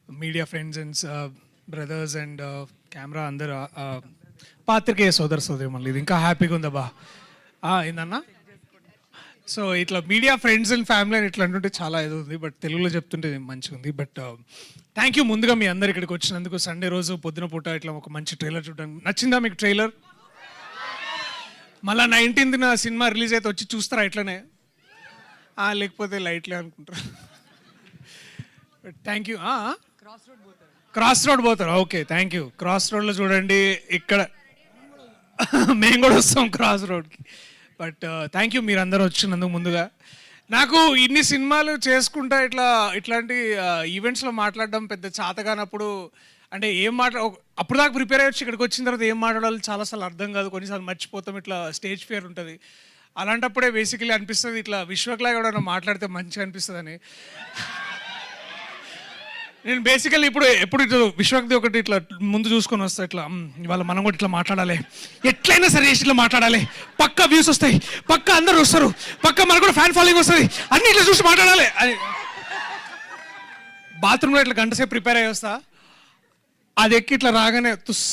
Media friends and brothers and camera అందరు పాత్రికేయ సోదరి మళ్ళీ ఇది ఇంకా హ్యాపీగా ఉందబ్బా ఏందన్నా. సో ఇట్లా మీడియా ఫ్రెండ్స్ అండ్ ఫ్యామిలీ అని ఇట్లా అంటుంటే చాలా ఇది ఉంది, బట్ తెలుగులో చెప్తుంటే మంచిగా ఉంది. బట్ థ్యాంక్ యూ ముందుగా మీ అందరు ఇక్కడికి వచ్చినందుకు. సండే రోజు పొద్దున పూట ఇట్లా ఒక మంచి ట్రైలర్ చూడడానికి నచ్చిందా మీకు ట్రైలర్? మళ్ళీ 19th సినిమా రిలీజ్ అయితే వచ్చి చూస్తారా ఇట్లనే, లేకపోతే లైట్లే అనుకుంటారు? Thank you. క్రాస్ రోడ్ పోతారు, ఓకే థ్యాంక్ యూ. క్రాస్ రోడ్లో చూడండి, ఇక్కడ మేము కూడా వస్తాం క్రాస్ రోడ్కి. బట్ థ్యాంక్ యూ మీరు అందరూ వచ్చినందుకు. ముందుగా నాకు ఇన్ని సినిమాలు చేసుకుంటా ఇట్లాంటి ఈవెంట్స్లో మాట్లాడడం పెద్ద చాతగానప్పుడు, అంటే ఏం అప్పుడు దాకా ప్రిపేర్ అయ్యొచ్చు, ఇక్కడికి వచ్చిన తర్వాత ఏం మాట్లాడాలి చాలాసార్లు అర్థం కాదు, కొన్నిసార్లు మర్చిపోతాం, ఇట్లా స్టేజ్ ఫియర్ ఉంటుంది. అలాంటప్పుడే బేసికలీ అనిపిస్తుంది ఇట్లా విశ్వక్లా ఎవడన్నా మాట్లాడితే మంచిగా అనిపిస్తుంది అని. నేను బేసికల్లీ ఎప్పుడు ఇట్లా విశ్వక్ది ఒకటి ఇట్లా ముందు చూసుకొని వస్తా, ఇట్లా ఇవాళ మనం కూడా ఇట్లా మాట్లాడాలి, ఎట్లయినా సరే ఇట్లా మాట్లాడాలి, పక్క వ్యూస్ వస్తాయి, పక్క అందరు వస్తారు, పక్క మనకు కూడా ఫ్యాన్ ఫాలోయింగ్ వస్తుంది, అన్ని ఇట్లా చూసి మాట్లాడాలి అని బాత్రూంలో ఇట్లా గంట సేపు ప్రిపేర్ అయ్యి వస్తా. అది ఎక్కి ఇట్లా రాగానే తుస్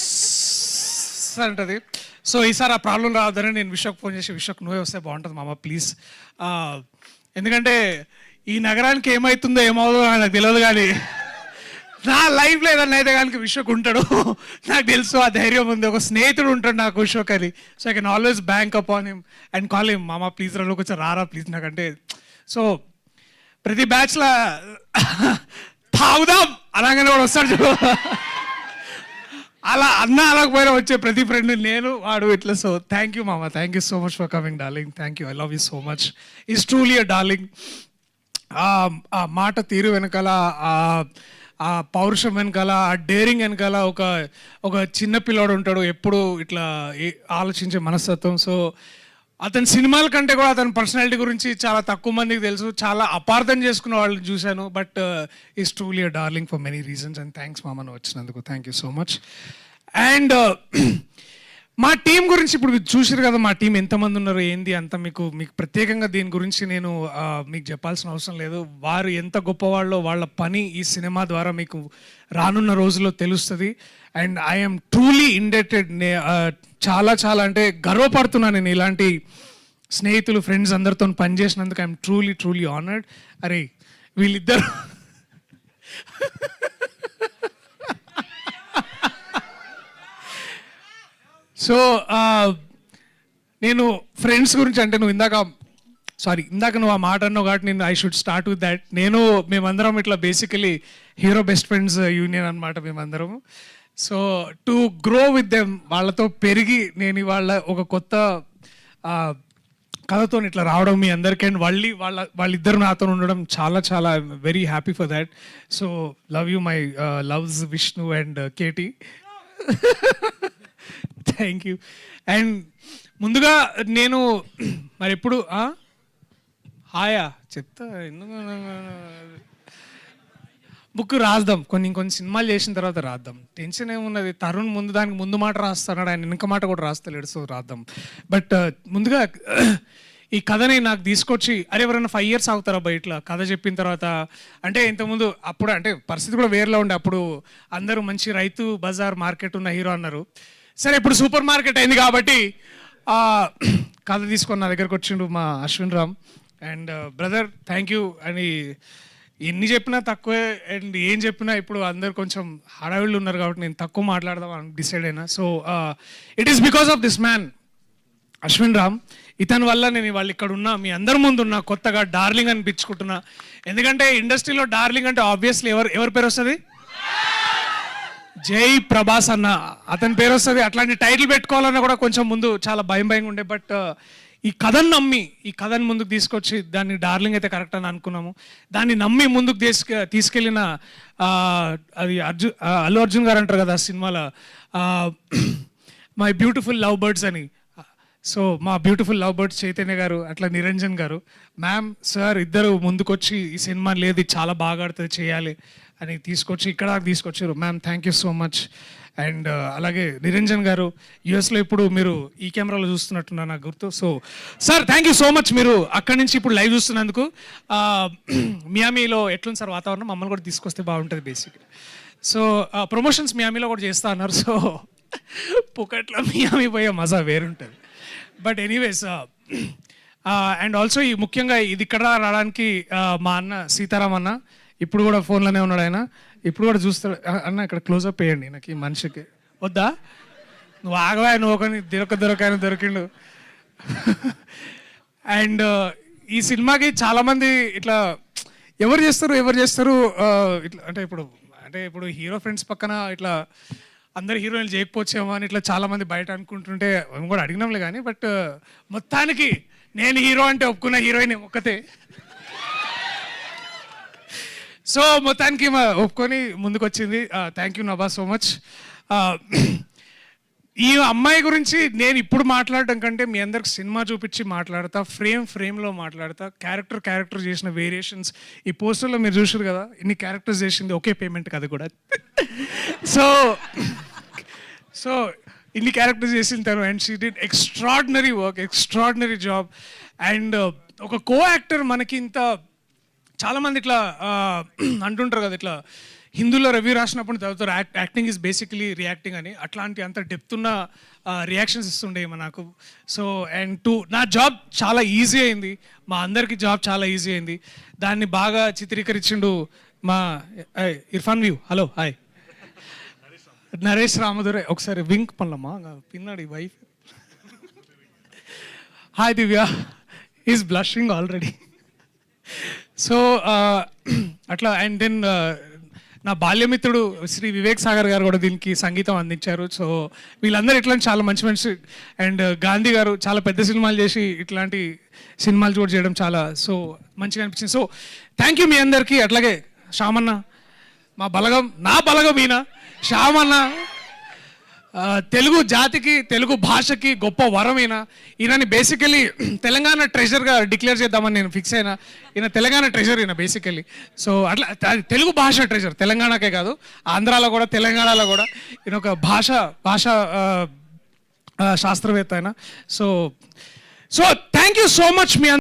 అంటది. సో ఈసారి ఆ ప్రాబ్లం రావద్దని నేను విశ్వకు ఫోన్ చేసి, విశ్వక్ నువ్వే వస్తే బాగుంటుంది మామ ప్లీజ్, ఎందుకంటే ఈ నగరానికి ఏమవుతుందో ఏమవుతుందో నాకు తెలియదు, కానీ నా లైఫ్లో ఏదన్నా అయితే కానీ విశ్వక్ ఉంటాడు, నాకు తెలుసు, ఆ ధైర్యం ఉంది. ఒక స్నేహితుడు ఉంటాడు నాకు విశ్వక్ అని. So I can always bank up on him and call him మామ ప్లీజ్ రా, కొంచెం రారా ప్లీజ్ నాకంటే. సో ప్రతి బ్యాచ్లో తాగుదాం అలాగనే కూడా వస్తాడు, అలా అలాగపోయినా వచ్చే ప్రతి ఫ్రెండ్ నేను వాడు ఇట్లా. సో థ్యాంక్ యూ మామ, thank you so much for coming darling, thank you, I love you so much. Is truly a darling. ఆ మాట తీరు వెనకాల, ఆ పౌరుషం వెనకాల, ఆ డేరింగ్ వెనకాల ఒక చిన్న పిల్లోడు ఉంటాడు, ఎప్పుడు ఇట్లా ఆలోచించే మనస్తత్వం. సో అతని సినిమాల కంటే కూడా అతని పర్సనాలిటీ గురించి చాలా తక్కువ మందికి తెలుసు, చాలా అపార్థం చేసుకున్న వాళ్ళని చూశాను. But is truly a darling for many reasons and thanks మామను వచ్చినందుకు, thank you so much. And మా టీం గురించి ఇప్పుడు చూసారు కదా, మా టీం ఎంతమంది ఉన్నారు ఏంది అంత మీకు ప్రత్యేకంగా దీని గురించి నేను మీకు చెప్పాల్సిన అవసరం లేదు. వారు ఎంత గొప్పవాళ్ళో వాళ్ళ పని ఈ సినిమా ద్వారా మీకు రానున్న రోజుల్లో తెలుస్తుంది. అండ్ ఐఎమ్ ట్రూలీ ఇండెటెడ్, చాలా చాలా అంటే గర్వపడుతున్నాను నేను ఇలాంటి స్నేహితులు ఫ్రెండ్స్ అందరితో పనిచేసినందుకు. I'm truly truly honoured. అరే వీళ్ళిద్దరు సో నేను ఫ్రెండ్స్ గురించి అంటే ఇందాక నువ్వు ఆ మాట అన్నావు కాబట్టి నేను I should start with that. మేమందరం ఇట్లా basically hero best friends union అనమాట మేమందరం. So to grow with them, వాళ్ళతో పెరిగి నేను ఇవాళ ఒక కొత్త కథతో ఇట్లా రావడం మీ అందరికీ, అండ్ వాళ్ళిద్దరు నాతో ఉండడం చాలా చాలా very happy for that. So love you my loves Vishnu and KT, thank you. And ముందుగా నేను మరి ఎప్పుడు హాయా చెప్తా, ఎందుకు బుక్ రాద్దాం, కొన్ని సినిమాలు చేసిన తర్వాత రాద్దాం, టెన్షన్ ఏమున్నది. తరుణ్ దానికి ముందు మాట రాస్తున్నాడు, ఆయన వెనక మాట కూడా రాస్తలేడు, సో రాద్దాం. బట్ ముందుగా ఈ కథని నాకు తీసుకొచ్చి, అరే ఎవరైనా 5 years అవుతారా బయట కథ చెప్పిన తర్వాత, అంటే ఇంతకుముందు అప్పుడు అంటే పరిస్థితి కూడా వేరేలా ఉండే, అప్పుడు అందరూ మంచి రైతు బజార్ మార్కెట్ ఉన్న హీరో అన్నారు. సరే ఇప్పుడు సూపర్ మార్కెట్ అయింది కాబట్టి కథ తీసుకొని నా దగ్గరకు వచ్చిండు మా Ashwin Ram. And brother thank you అని ఎన్ని చెప్పినా తక్కువే, అండ్ ఏం చెప్పినా ఇప్పుడు అందరు కొంచెం హడావిళ్ళు ఉన్నారు కాబట్టి నేను తక్కువ మాట్లాడదాం అని డిసైడ్ అయినా. So it is because of this man Ashwin Ram. ఇతని వల్ల నేను ఇవాళ ఇక్కడ ఉన్నా, మీ అందరి ముందు ఉన్నా, కొత్తగా డార్లింగ్ అనిపించుకుంటున్నా. ఎందుకంటే ఇండస్ట్రీలో డార్లింగ్ అంటే ఆబ్వియస్లీ ఎవరి పేరు వస్తుంది? జై ప్రభాస్ అన్న, అతని పేరు వస్తుంది. అట్లాంటి టైటిల్ పెట్టుకోవాలన్నా కూడా కొంచెం ముందు చాలా భయంగా ఉండే. బట్ ఈ కథను నమ్మి ఈ కథను ముందుకు తీసుకొచ్చి దాన్ని డార్లింగ్ అయితే కరెక్ట్ అని అనుకున్నాము. దాన్ని నమ్మి ముందుకు తీసుకెళ్ళిన అది అల్లు అర్జున్ గారు అంటారు కదా సినిమాలో, మై బ్యూటిఫుల్ లవ్ బర్డ్స్ అని. సో మా బ్యూటిఫుల్ లవ్ బర్డ్స్ చైతన్య గారు, అట్లా నిరంజన్ గారు, మ్యామ్, సార్ ఇద్దరు ముందుకొచ్చి ఈ సినిమా లేదు చాలా బాగా ఆడుతుంది చేయాలి అని తీసుకొచ్చి ఇక్కడ తీసుకొచ్చారు. Ma'am thank you so much. And అలాగే నిరంజన్ గారు యుఎస్లో ఇప్పుడు మీరు ఈ కెమెరాలో చూస్తున్నట్టున్నా నాకు గుర్తు. So sir thank you so much, మీరు అక్కడి నుంచి ఇప్పుడు లైవ్ చూస్తున్నందుకు. మియామీలో ఎట్లుంది సార్ వాతావరణం? మమ్మల్ని కూడా తీసుకొస్తే బాగుంటుంది బేసిక్. సో ప్రమోషన్స్ మియామీలో కూడా చేస్తా అన్నారు. సో పుకట్లో మియామీ పోయే మజా వేరుంటుంది. బట్ ఎనీవేస్ అండ్ ఆల్సో ఈ ముఖ్యంగా ఇది ఇక్కడ రావడానికి మా అన్న సీతారాం అన్న ఇప్పుడు కూడా ఫోన్లోనే ఉన్నాడు. ఆయన ఇప్పుడు కూడా చూస్తాడు. అన్న ఇక్కడ క్లోజప్ వేయండి నాకు ఈ మనిషికి. వద్దా? నువ్వు ఆగవా, నువ్వు ఒకని దొరకాయన దొరికిండు. అండ్ ఈ సినిమాకి చాలామంది ఇట్లా ఎవరు చేస్తారు ఇట్లా అంటే ఇప్పుడు హీరో ఫ్రెండ్స్ పక్కన ఇట్లా అందరు హీరోయిన్లు చేయకపోవచ్చేమో అని ఇట్లా చాలామంది బయట అనుకుంటుంటే మేము కూడా అడిగినాంలే కానీ, బట్ మొత్తానికి నేను హీరో అంటే ఒప్పుకున్న హీరోయిన్ ఒక్కతే. సో మొత్తానికి ఒప్పుకొని ముందుకు వచ్చింది. Thank you Nabha so much. ఈ అమ్మాయి గురించి నేను ఇప్పుడు మాట్లాడటం కంటే మీ అందరికి సినిమా చూపించి మాట్లాడతా, ఫ్రేమ్లో మాట్లాడతా, క్యారెక్టర్ చేసిన వేరియేషన్స్ ఈ పోస్టర్లో మీరు చూసారు కదా, ఇన్ని క్యారెక్టర్స్ చేసింది ఒకే పేమెంట్ కదా కూడా. సో ఇన్ని క్యారెక్టర్స్ చేసిన తను and she did extraordinary work, extraordinary job. And ఒక కో యాక్టర్ మనకి ఇంత చాలామంది ఇట్లా అంటుంటారు కదా, ఇట్లా హిందీలో రివ్యూ రాసినప్పుడు చదువుతారు యాక్టింగ్ ఈజ్ బేసికలీ రియాక్టింగ్ అని. అట్లాంటి అంత డెప్త్ ఉన్న రియాక్షన్స్ ఇస్తుండే నాకు. సో అండ్ నా జాబ్ చాలా ఈజీ అయింది, మా అందరికీ జాబ్ చాలా ఈజీ అయింది. దాన్ని బాగా చిత్రీకరించిండు మా ఇర్ఫాన్ వ్యూ. హలో హాయ్ నరేష్ రామదురే. ఒకసారి వింక్ పనులమ్మా పిన్నాడు ఈ wife. Hi Divya, is blushing already. So అట్లా అండ్ దెన్ నా బాల్యమిత్రుడు శ్రీ వివేక్ సాగర్ గారు కూడా దీనికి సంగీతం అందించారు. సో వీళ్ళందరూ ఇట్లాంటి చాలా మంచి అండ్ గాంధీ గారు చాలా పెద్ద సినిమాలు చేసి ఇట్లాంటి సినిమాలు కూడా చేయడం చాలా సో మంచిగా అనిపించింది. సో థ్యాంక్ యూ మీ అందరికీ. అట్లాగే శ్యామన్న మా బలగం, నా బలగం ఈయన శ్యామన్న తెలుగు జాతికి తెలుగు భాషకి గొప్ప వరం ఈయనని బేసికలీ తెలంగాణ ట్రెజర్గా డిక్లేర్ చేద్దామని నేను ఫిక్స్ అయినా. ఈయన తెలంగాణ ట్రెజర్ ఈయన బేసికలీ. సో అట్లా తెలుగు భాష ట్రెజర్ తెలంగాణకే కాదు ఆంధ్రాలో కూడా తెలంగాణలో కూడా ఈయన ఒక భాష శాస్త్రవేత్త ఆయన. So thank you so much me